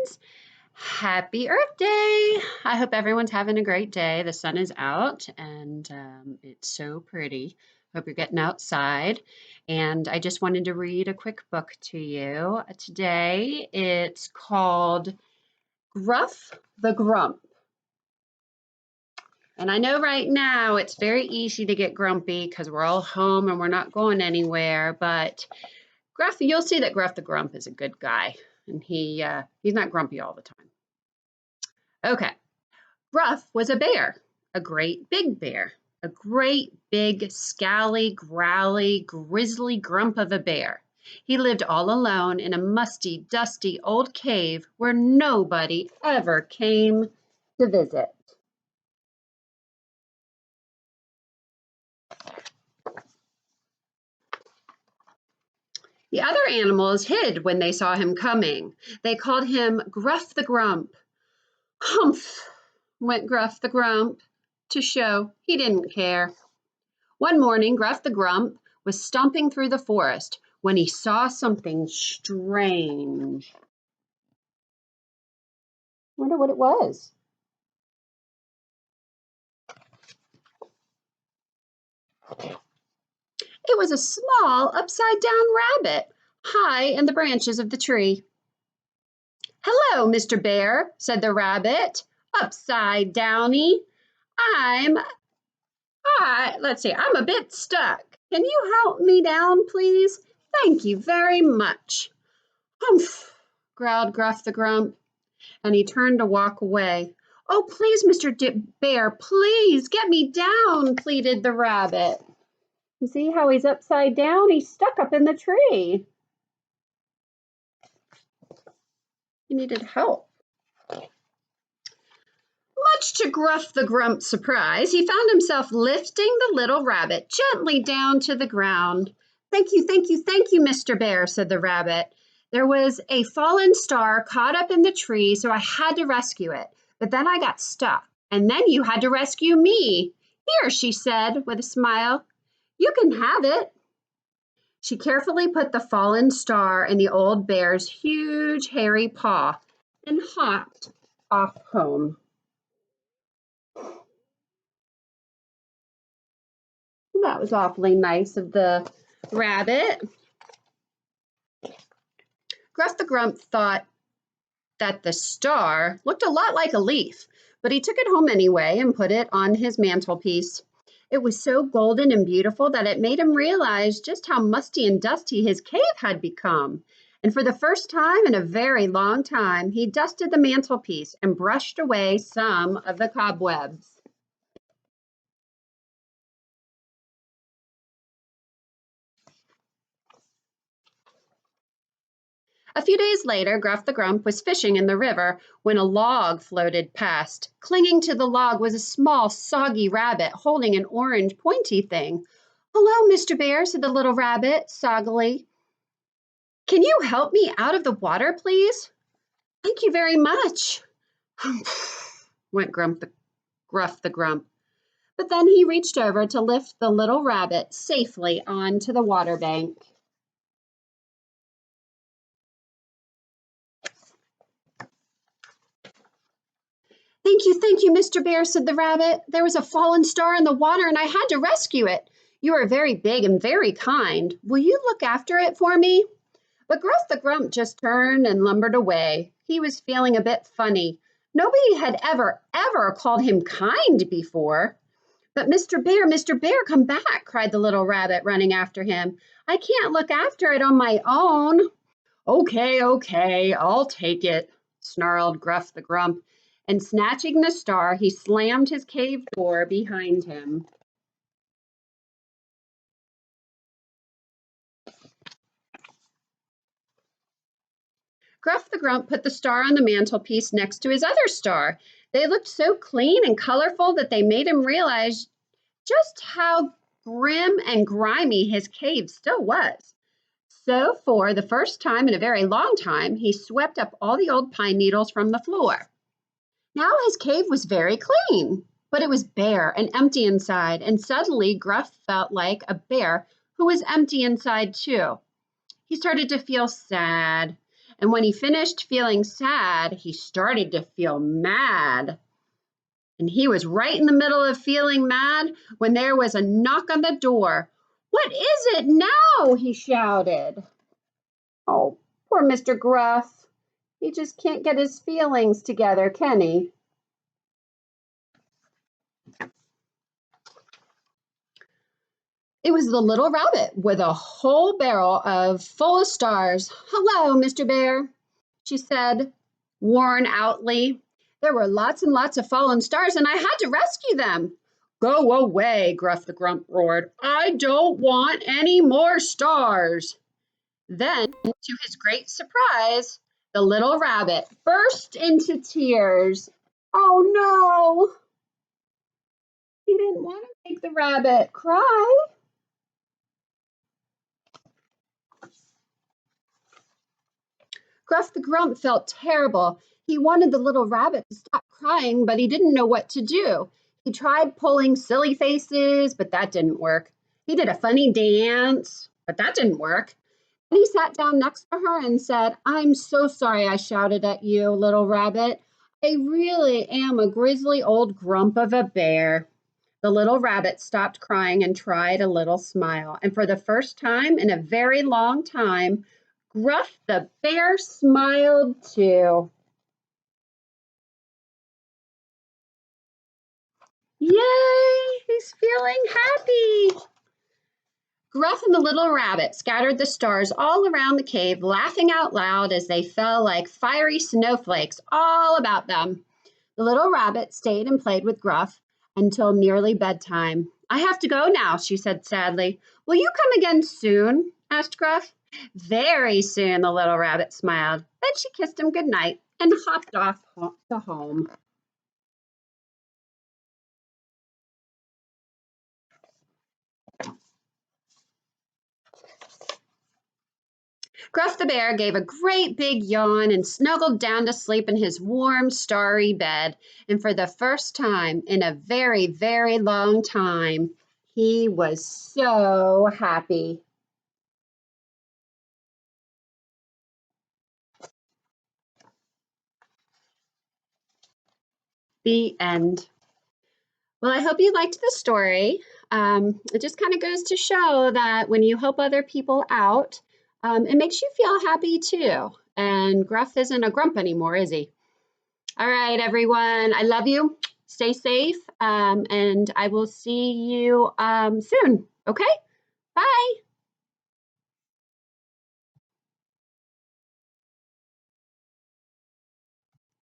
friends. Happy Earth Day. I hope everyone's having a great day. The sun is out and it's so pretty. Hope you're getting outside. And I just wanted to read a quick book to you. Today it's called Gruff the Grump. And I know right now it's very easy to get grumpy because we're all home and we're not going anywhere, but Gruff, you'll see that Gruff the Grump is a good guy, and he's not grumpy all the time. Okay, Gruff was a bear, a great big bear, a great big scally, growly, grizzly grump of a bear. He lived all alone in a musty, dusty old cave where nobody ever came to visit. The other animals hid when they saw him coming. They called him Gruff the Grump. Humph, went Gruff the Grump to show he didn't care. One morning, Gruff the Grump was stomping through the forest when he saw something strange. Wonder what it was. It was a small, upside-down rabbit, high in the branches of the tree. "Hello, Mr. Bear," said the rabbit, "upside downy. I'm a bit stuck. Can you help me down, please? Thank you very much." "Humph," growled Gruff the Grump, and he turned to walk away. "Oh, please, Mr. Bear, please get me down," pleaded the rabbit. You see how he's upside down? He's stuck up in the tree. He needed help. Much to Gruff the Grump's surprise, he found himself lifting the little rabbit gently down to the ground. "Thank you, thank you, thank you, Mr. Bear," said the rabbit. "There was a fallen star caught up in the tree, so I had to rescue it. But then I got stuck, and then you had to rescue me. Here," she said with a smile, "you can have it." She carefully put the fallen star in the old bear's huge hairy paw and hopped off home. That was awfully nice of the rabbit. Gruff the Grump thought that the star looked a lot like a leaf, but he took it home anyway and put it on his mantelpiece. It was so golden and beautiful that it made him realize just how musty and dusty his cave had become. And for the first time in a very long time, he dusted the mantelpiece and brushed away some of the cobwebs. A few days later, Gruff the Grump was fishing in the river when a log floated past. Clinging to the log was a small, soggy rabbit holding an orange, pointy thing. "Hello, Mr. Bear," said the little rabbit, soggily. "Can you help me out of the water, please?" "Thank you very much," went Gruff the Grump. But then he reached over to lift the little rabbit safely onto the water bank. Thank you, Mr. Bear," said the rabbit. "There was a fallen star in the water and I had to rescue it. You are very big and very kind. Will you look after it for me?" But Gruff the Grump just turned and lumbered away. He was feeling a bit funny. Nobody had ever called him kind before. "But Mr. Bear, come back," cried the little rabbit, running after him. "I can't look after it on my own." Okay, I'll take it," snarled Gruff the Grump, and snatching the star, he slammed his cave door behind him. Gruff the Grump put the star on the mantelpiece next to his other star. They looked so clean and colorful that they made him realize just how grim and grimy his cave still was. So for the first time in a very long time, he swept up all the old pine needles from the floor. Now his cave was very clean, but it was bare and empty inside, and suddenly Gruff felt like a bear who was empty inside too. He started to feel sad, And when he finished feeling sad, he started to feel mad. And he was right in the middle of feeling mad when there was a knock on the door. "What is it now?" he shouted. Oh, poor Mr. Gruff. He just can't get his feelings together, can he? It was the little rabbit with a whole barrel full of stars. "Hello, Mr. Bear," she said, worn outly. "There were lots and lots of fallen stars, and I had to rescue them." "Go away," Gruff the Grump roared. "I don't want any more stars." Then, to his great surprise, the little rabbit burst into tears. Oh no! He didn't want to make the rabbit cry. Gruff the Grump felt terrible. He wanted the little rabbit to stop crying, but he didn't know what to do. He tried pulling silly faces, but that didn't work. He did a funny dance, but that didn't work. And he sat down next to her and said, "I'm so sorry I shouted at you, little rabbit. I really am a grizzly old grump of a bear." The little rabbit stopped crying and tried a little smile. And for the first time in a very long time, Gruff the bear smiled too. Yay! He's feeling happy. Gruff and the little rabbit scattered the stars all around the cave, laughing out loud as they fell like fiery snowflakes all about them. The little rabbit stayed and played with Gruff until nearly bedtime. "I have to go now," she said sadly. "Will you come again soon?" asked Gruff. "Very soon," the little rabbit smiled. Then she kissed him good night and hopped off to home. Gruff the bear gave a great big yawn and snuggled down to sleep in his warm, starry bed. And for the first time in a very, very long time, he was so happy. The end. Well, I hope you liked the story. It just kind of goes to show that when you help other people out, it makes you feel happy too. And Gruff isn't a grump anymore, is he? All right, everyone. I love you. Stay safe. And I will see you soon. Okay? Bye.